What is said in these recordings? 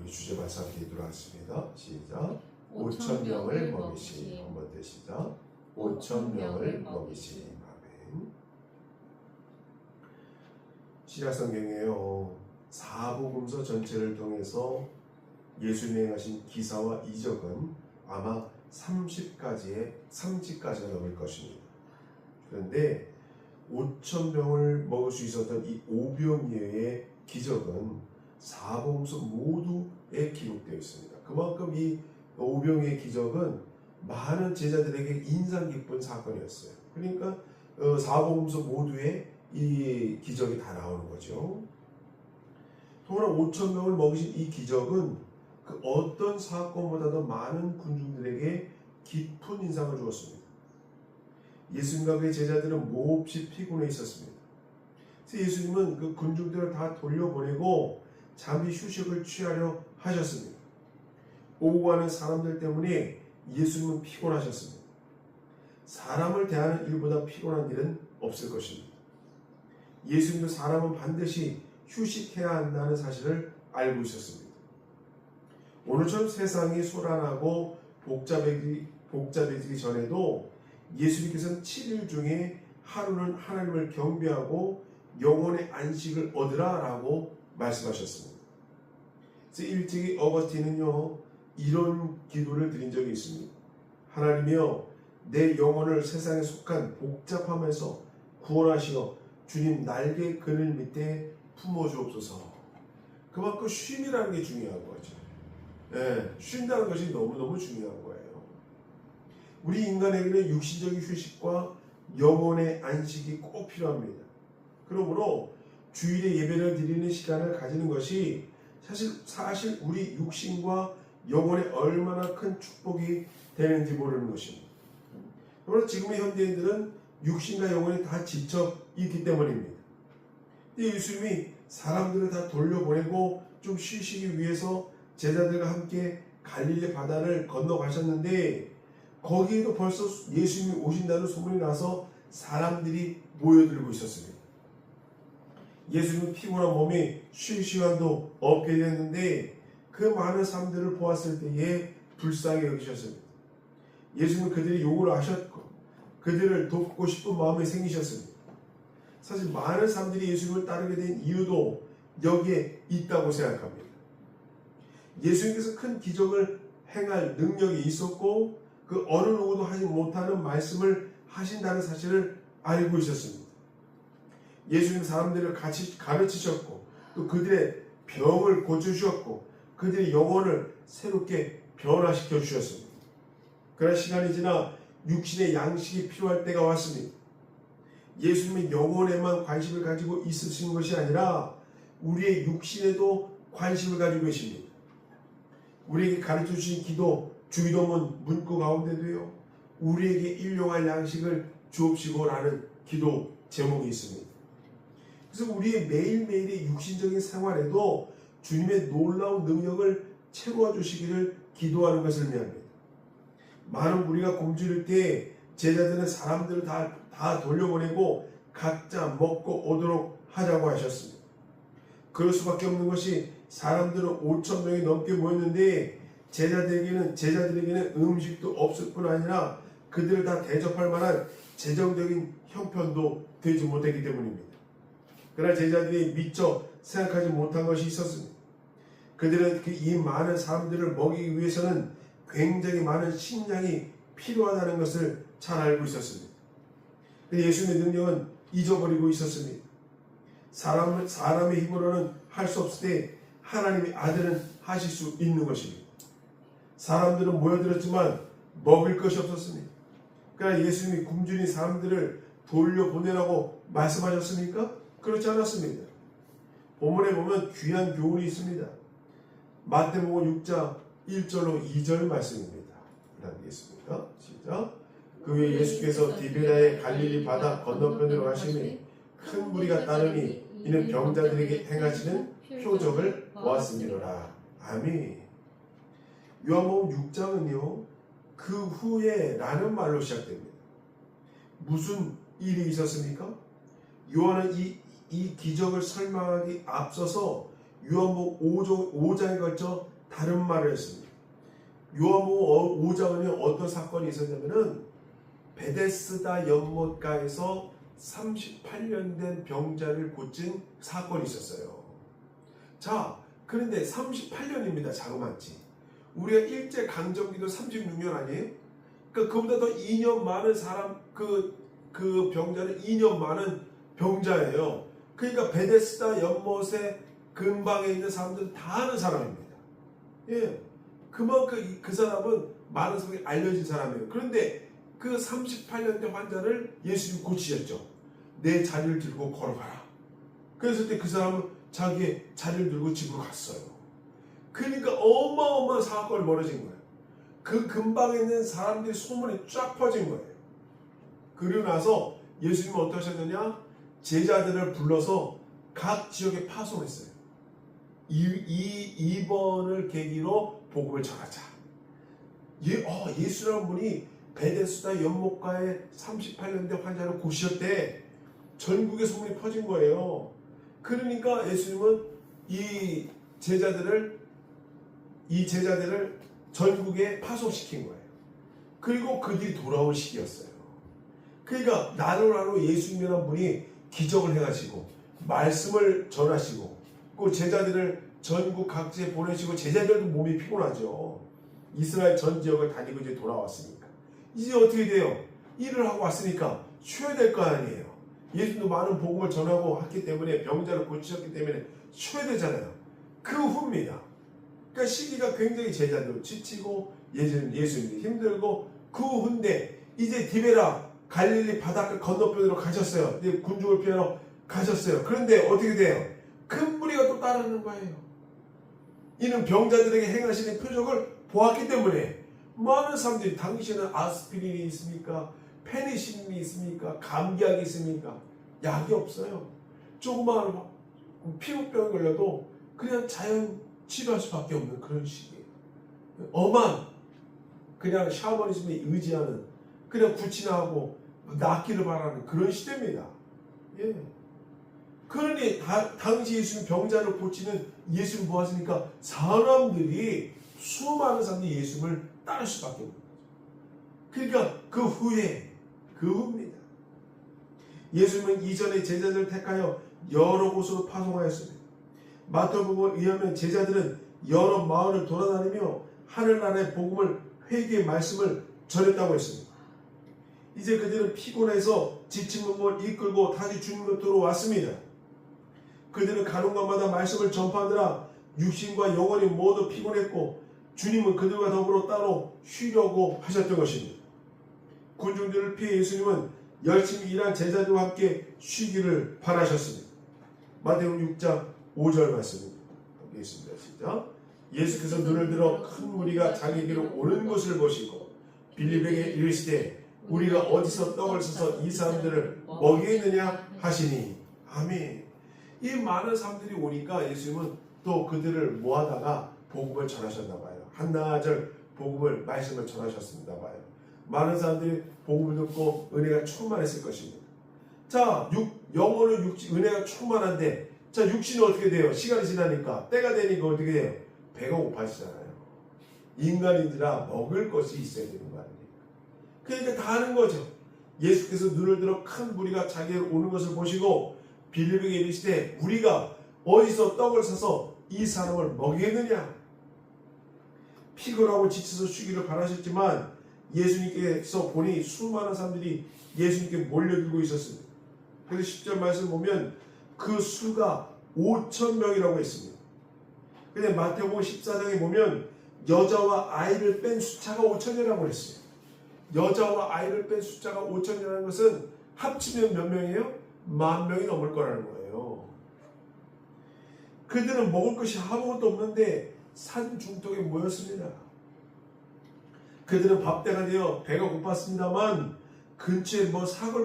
우리 주제 말씀 함께 들어가겠습니다. 시작. 5,000명을 먹이신. 한번 더 시작. 5,000명을 먹이신. 아멘. 신약성경에요, 사복음서 전체를 통해서 예수님이 행하신 기사와 이적은 아마 30가지가 넘을 것입니다. 그런데 5,000명을 먹을 수 있었던 이 오병이어의 기적은 사복음서 모두에 기록되어 있습니다. 그만큼 이 오병이어의 기적은 많은 제자들에게 인상 깊은 사건이었어요. 그러니까 사복음서 모두에 이 기적이 다 나오는 거죠. 더구나 5,000명을 먹이신 이 기적은 그 어떤 사건보다도 많은 군중들에게 깊은 인상을 주었습니다. 예수님과 그의 제자들은 몹시 피곤해 있었습니다. 그래서 예수님은 그 군중들을 다 돌려보내고 잠시 휴식을 취하려 하셨습니다. 오고 가는 사람들 때문에 예수님은 피곤하셨습니다. 사람을 대하는 일보다 피곤한 일은 없을 것입니다. 예수님도 사람은 반드시 휴식해야 한다는 사실을 알고 있었습니다. 오늘처럼 세상이 소란하고 복잡해지기 전에도 예수님께서는 7일 중에 하루는 하나님을 경배하고 영혼의 안식을 얻으라 라고 말씀하셨습니다. 그래서 일찍이 어거스틴은요, 이런 기도를 드린 적이 있습니다. 하나님이여, 내 영혼을 세상에 속한 복잡함에서 구원하시어 주님 날개 그늘 밑에 품어주옵소서. 그만큼 쉼이라는 게 중요한 거죠. 쉰다는 것이 너무너무 중요한 거예요. 우리 인간에게는 육신적인 휴식과 영혼의 안식이 꼭 필요합니다. 그러므로 주일에 예배를 드리는 시간을 가지는 것이 사실 우리 육신과 영혼에 얼마나 큰 축복이 되는지 모르는 것입니다. 그러나 지금의 현대인들은 육신과 영혼이 다 지쳐 있기 때문입니다. 예수님이 사람들을 다 돌려보내고 좀 쉬시기 위해서 제자들과 함께 갈릴리 바다를 건너가셨는데, 거기에도 벌써 예수님이 오신다는 소문이 나서 사람들이 모여들고 있었습니다. 예수님은 피곤한 몸이 쉴 시간도 없게 됐는데 그 많은 사람들을 보았을 때에 불쌍히 여기셨습니다. 예수님은 그들이 욕을 하셨고 그들을 돕고 싶은 마음이 생기셨습니다. 사실 많은 사람들이 예수님을 따르게 된 이유도 여기에 있다고 생각합니다. 예수님께서 큰 기적을 행할 능력이 있었고 그 어느 누구도 하지 못하는 말씀을 하신다는 사실을 알고 있었습니다. 예수님 사람들을 같이 가르치셨고 또 그들의 병을 고쳐주셨고 그들의 영혼을 새롭게 변화시켜 주셨습니다. 그러나 시간이 지나 육신의 양식이 필요할 때가 왔습니다. 예수님의 영혼에만 관심을 가지고 있으신 것이 아니라 우리의 육신에도 관심을 가지고 계십니다. 우리에게 가르쳐 주신 기도 주기도문 문구 가운데도요, 우리에게 일용할 양식을 주옵시고라는 기도 제목이 있습니다. 그래서 우리의 매일매일의 육신적인 생활에도 주님의 놀라운 능력을 채워 주시기를 기도하는 것을 의미합니다. 많은 무리가 굶주릴 때 제자들은 사람들을 다 돌려보내고 각자 먹고 오도록 하자고 하셨습니다. 그럴 수밖에 없는 것이 사람들은 5,000명이 넘게 모였는데 제자들에게는 음식도 없을 뿐 아니라 그들을 다 대접할 만한 재정적인 형편도 되지 못했기 때문입니다. 그러나 제자들이 미처 생각하지 못한 것이 있었습니다. 그들은 이 많은 사람들을 먹이기 위해서는 굉장히 많은 식량이 필요하다는 것을 잘 알고 있었습니다. 예수님의 능력은 잊어버리고 있었습니다. 사람의 힘으로는 할 수 없을 때 하나님의 아들은 하실 수 있는 것입니다. 사람들은 모여들었지만 먹을 것이 없었습니다. 그러나 예수님이 굶주린 사람들을 돌려보내라고 말씀하셨습니까? 그렇지 않았습니다. 본문에 보면 귀한 교훈이 있습니다. 마태복음 6장 1절로 2절 말씀입니다. 하겠습니다. 시작. 그 후에 예수께서 디베라의 갈릴리 바다 건너편으로 가시니 큰 무리가 따르니 이는 병자들에게 행하시는 표적을 보았음이로라. 아멘. 요한복음 6장은요, 그 후에 라는 말로 시작됩니다. 무슨 일이 있었습니까? 요한은 이 기적을 설명하기 앞서서 요한복음 5장에 걸쳐 다른 말을 했습니다. 요한복음 5장은 어떤 사건이 있었냐면은 베데스다 연못가에서 38년 된 병자를 고친 사건이 있었어요. 자, 그런데 38년입니다. 자그마치. 우리가 일제 강점기도 36년 아니에요? 그러니까 그보다 더 2년 많은 사람, 그 병자는 2년 많은 병자예요. 그러니까 베데스다 연못의 근방에 있는 사람들은 다 아는 사람입니다. 예. 그만큼 그 사람은 많은 사람이 알려진 사람이에요. 그런데 그 38년 된 환자를 예수님이 고치셨죠. 내 자리를 들고 걸어가라. 그래서 그 사람은 자기의 자리를 들고 집으로 갔어요. 그러니까 어마어마한 사건이 벌어진 거예요. 그 근방에 있는 사람들이 소문이 쫙 퍼진 거예요. 그리고 나서 예수님은 어떻게 하셨느냐? 제자들을 불러서 각 지역에 파송했어요. 이번을 계기로 복음을 전하자. 예수라는 분이 베데스다 연못가에 38년 된 환자를 고치셨대. 전국에 소문이 퍼진 거예요. 그러니까 예수님은 이 제자들을 전국에 파송시킨 거예요. 그리고 그들이 돌아올 시기였어요. 그러니까 나로 예수님이라는 분이 기적을 해가시고 말씀을 전하시고 그 제자들을 전국 각지에 보내시고 제자들도 몸이 피곤하죠. 이스라엘 전 지역을 다니고 이제 돌아왔으니까 이제 어떻게 돼요? 일을 하고 왔으니까 쉬어야 될 거 아니에요. 예수님도 많은 복음을 전하고 했기 때문에 병자를 고치셨기 때문에 쉬어야 되잖아요. 그 후입니다. 그러니까 시기가 굉장히 제자들 지치고 예수님이 힘들고 그 후인데 이제 디베라 갈릴리 바닷가 건너편으로 가셨어요. 이제 군중을 피하러 가셨어요. 그런데 어떻게 돼요? 큰 무리가 또 따르는 거예요. 이는 병자들에게 행하시는 표적을 보았기 때문에 많은 사람들이 당신은 아스피린이 있습니까? 페니실린이 있습니까? 감기약이 있습니까? 약이 없어요. 조그마한 피부병에 걸려도 그냥 자연 치료할 수밖에 없는 그런 시기예요. 엄한 그냥 샤머니즘에 의지하는 그냥 구치나하고 낫기를 바라는 그런 시대입니다. 예. 그러니 당시 예수님 병자를 고치는 예수님 뭐 하십니까? 수많은 사람들이 예수님을 따를 수밖에 없는 거죠. 그러니까 그 후입니다. 예수님은 이전에 제자들을 택하여 여러 곳으로 파송하였습니다. 마태복음에 의하면 제자들은 여러 마을을 돌아다니며 하늘나라의 복음을 회개의 말씀을 전했다고 했습니다. 이제 그들은 피곤해서 지친 몸을 이끌고 다시 주님 곁으로 왔습니다. 그들은 가는 곳마다 말씀을 전파하느라 육신과 영혼이 모두 피곤했고 주님은 그들과 더불어 따로 쉬려고 하셨던 것입니다. 군중들을 피해 예수님은 열심히 일한 제자들과 함께 쉬기를 바라셨습니다. 마태복음 6장 5절 말씀입니다. 읽겠습니다. 시작. 예수께서 눈을 들어 큰 무리가 자기에게로 오는 것을 보시고 빌립에게 이르시되 우리가 어디서 떡을 사서 이 사람들을 먹이느냐 하시니 아멘. 이 많은 사람들이 오니까 예수님은 또 그들을 모아다가 복음을 전하셨나 봐요. 한나절 복음을 말씀을 전하셨습니다 봐요. 많은 사람들이 복음을 듣고 은혜가 충만했을 것입니다. 자, 영혼은 은혜가 충만한데 자, 육신이 어떻게 돼요? 시간이 지나니까 때가 되니까 어떻게 돼요? 배가 고파지잖아요. 인간인지라 먹을 것이 있어야 되는 거 아닙니까? 그러니까 다 하는 거죠. 예수께서 눈을 들어 큰 무리가 자기에게 오는 것을 보시고 빌립에게 이르시되 우리가 어디서 떡을 사서 이 사람을 먹이겠느냐? 피곤하고 지쳐서 쉬기를 바라셨지만 예수님께서 보니 수많은 사람들이 예수님께 몰려들고 있었습니다. 그래서 10절 말씀 보면 그 수가 5,000명이라고 했습니다. 근데 마태복음 14장에 보면 여자와 아이를 뺀 숫자가 5,000이라고 했어요. 여자와 아이를 뺀 숫자가 5,000이라는 것은 합치면 몇 명이에요? 10,000명이 넘을 거라는 거예요. 그들은 먹을 것이 아무것도 없는데 산 중턱에 모였습니다. 그들은 밥때가 되어 배가 고팠습니다만 근처에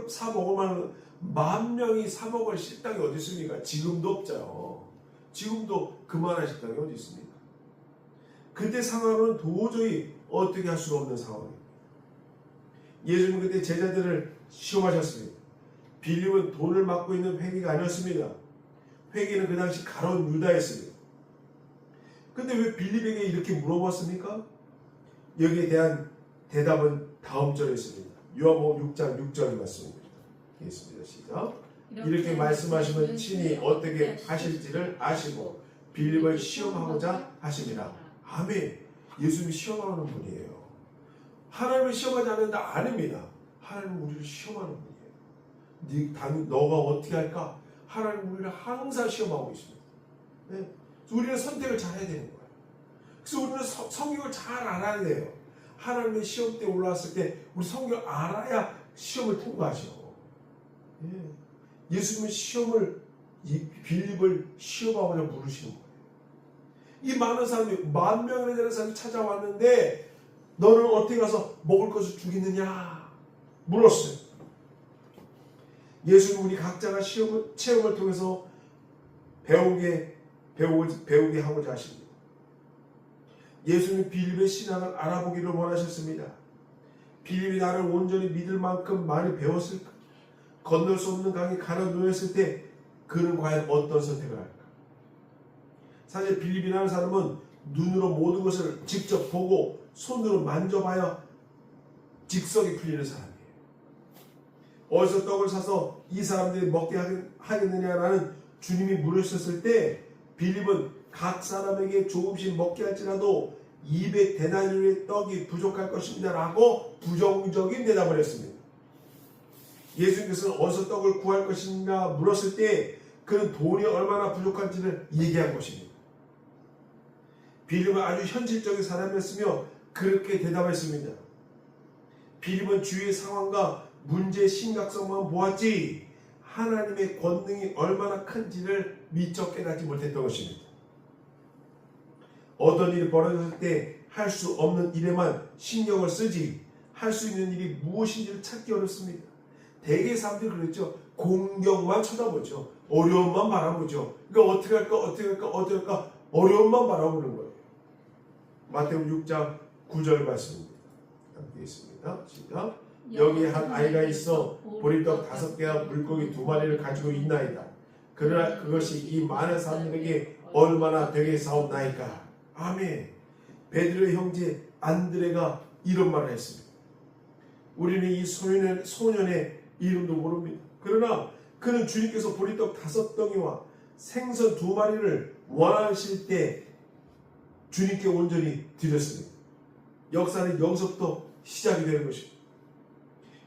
사 먹을 만한 10,000명이 사 먹을 식당이 어디 있습니까? 지금도 없죠. 지금도 그만한 식당이 어디 있습니까? 그때 상황은 도저히 어떻게 할 수가 없는 상황입니다. 예수님은 그때 제자들을 시험하셨습니다. 빌립은 돈을 맡고 있는 회계가 아니었습니다. 회계는 그 당시 가론 유다였습니다. 근데 왜 빌립에게 이렇게 물어봤습니까? 여기에 대한 대답은 다음 절에 있습니다. 요한복음 6장 6절 말씀입니다. 읽겠습니다. 시작. 이렇게 말씀하시면 친히 어떻게 하실지를 아시고 빌립을 시험하고자 하십니다. 아멘. 예수님이 시험하는 분이에요. 하나님을 시험하지 않는다 아닙니다. 하나님은 우리를 시험하는 분이에요. 너가 어떻게 할까? 하나님은 우리를 항상 시험하고 있습니다. 네? 우리는 선택을 잘 해야 되는 거예요. 그래서 우리는 성경을 잘 알아야 돼요. 하나님의 시험 때 올라왔을 때 우리 성경을 알아야 시험을 통과하죠. 네. 예수님은 빌립을 시험하고자 부르시는 거예요. 이 많은 사람이 10,000명이나 되는 사람이 찾아왔는데 너는 어떻게 가서 먹을 것을 주겠느냐 물었어요. 예수는 우리 각자가 체험을 통해서 배우게 하고자 하십니다. 예수는 빌립의 신앙을 알아보기를 원하셨습니다. 빌립이 나를 온전히 믿을 만큼 많이 배웠을까? 건널 수 없는 강에 가려 놓였을 때 그는 과연 어떤 선택을 할까? 사실 빌립이라는 사람은 눈으로 모든 것을 직접 보고 손으로 만져봐야 직성이 풀리는 사람이에요. 어디서 떡을 사서 이 사람들이 먹게 하겠느냐라는 주님이 물으셨을 때 빌립은 각 사람에게 조금씩 먹게 할지라도 200데나리온의 떡이 부족할 것입니다 라고 부정적인 대답을 했습니다. 예수님께서는 어디서 떡을 구할 것인가 물었을 때 그는 돈이 얼마나 부족한지를 얘기한 것입니다. 빌립은 아주 현실적인 사람이었으며 그렇게 대답했습니다. 빌립은 주위의 상황과 문제의 심각성만 보았지 하나님의 권능이 얼마나 큰지를 미처 깨닫지 못했던 것입니다. 어떤 일이 벌어졌을 때 할 수 없는 일에만 신경을 쓰지 할 수 있는 일이 무엇인지를 찾기 어렵습니다. 대개 사람들이 그랬죠. 공경만 쳐다보죠. 어려움만 바라보죠. 그러니까 어떻게 할까 어려움만 바라보는 거예요. 마태복음 6장 9절 말씀입니다. 함께 있습니다. 시작. 여기에 한 아이가 있어 보리떡 5개와 물고기 2마리를 가지고 있나이다. 그러나 그것이 이 많은 사람들에게 얼마나 되겠사옵나이까. 아멘. 베드로의 형제 안드레가 이런 말을 했습니다. 우리는 이 소년의 이름도 모릅니다. 그러나 그는 주님께서 보리떡 5덩이와 생선 2마리를 원하실 때 주님께 온전히 드렸습니다. 역사는 여기서부터 시작이 되는 것입니다.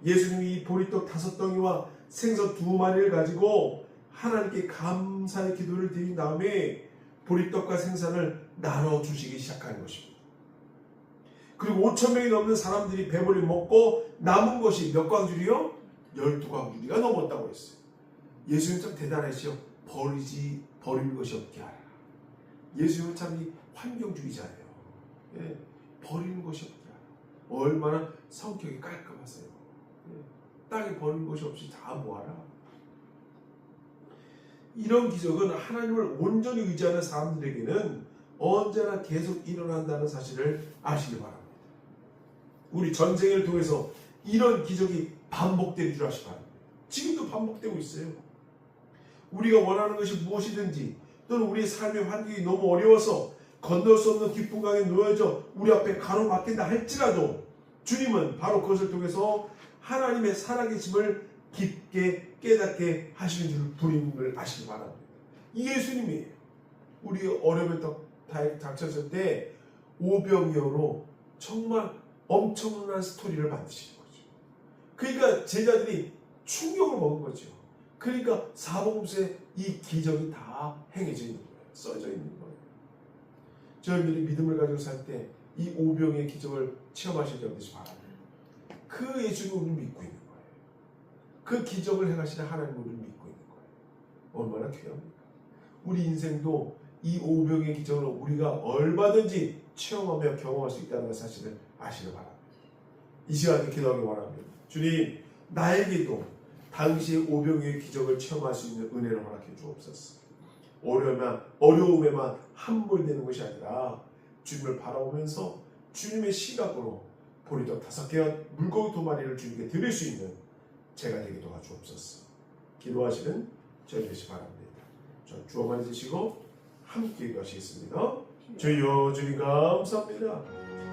예수님이 이 보리떡 5덩이와 생선 2마리를 가지고 하나님께 감사의 기도를 드린 다음에 보리떡과 생선을 나눠주시기 시작하는 것입니다. 그리고 5,000명이 넘는 사람들이 배불리 먹고 남은 것이 몇 광주리요? 12광주리가 넘었다고 했어요. 예수님 참 대단하시죠. 버릴 것이 없게 하라. 예수님은 참 환경주의자예요. 예, 버리는 것이 없게 하라. 얼마나 성격이 깔끔하세요. 예, 땅에 버리는 것이 없이 다 모아라. 이런 기적은 하나님을 온전히 의지하는 사람들에게는 언제나 계속 일어난다는 사실을 아시기 바랍니다. 우리 전생을 통해서 이런 기적이 반복될 줄 아시기 바랍니다. 지금도 반복되고 있어요. 우리가 원하는 것이 무엇이든지 또는 우리의 삶의 환경이 너무 어려워서 건널 수 없는 깊은 강에 놓여져 우리 앞에 가로막힌다 할지라도 주님은 바로 그것을 통해서 하나님의 살아계심을 깊게 깨닫게 하시는 줄 부림을 아시기 바랍니다. 이 예수님이에요. 우리 어려움에 닥쳤을 때 오병이어로 정말 엄청난 스토리를 만드시는 거죠. 그러니까 제자들이 충격을 먹은 거죠. 그러니까 사복음서에 이 기적이 다 행해져 있는 거예요. 써져 있는 거예요. 저희들이 믿음을 가지고 살 때 이 오병의 기적을 체험하실 수 없듯이 바랍니다. 그 예수님을 우리는 믿고 있는 거예요. 그 기적을 행하시는 하나님을 우리는 믿고 있는 거예요. 얼마나 귀합니까? 우리 인생도 이 오병의 기적을 우리가 얼마든지 체험하며 경험할 수 있다는 사실을 아시길 바랍니다. 이 시간에 기도하기 바랍니다. 주님, 나에게도 당시의 오병의 기적을 체험할 수 있는 은혜를 허락해 주옵소서. 어려움에만 함몰되는 것이 아니라 주님을 바라보면서 주님의 시각으로 보리떡 5개와 물고기 2마리를 주님께 드릴 수 있는 제가 되게 도와주옵소서. 기도하시는 저희 되시 바랍니다. 저 주어만 해주시고 함께 기도하시겠습니다. 주여 주님 감사합니다.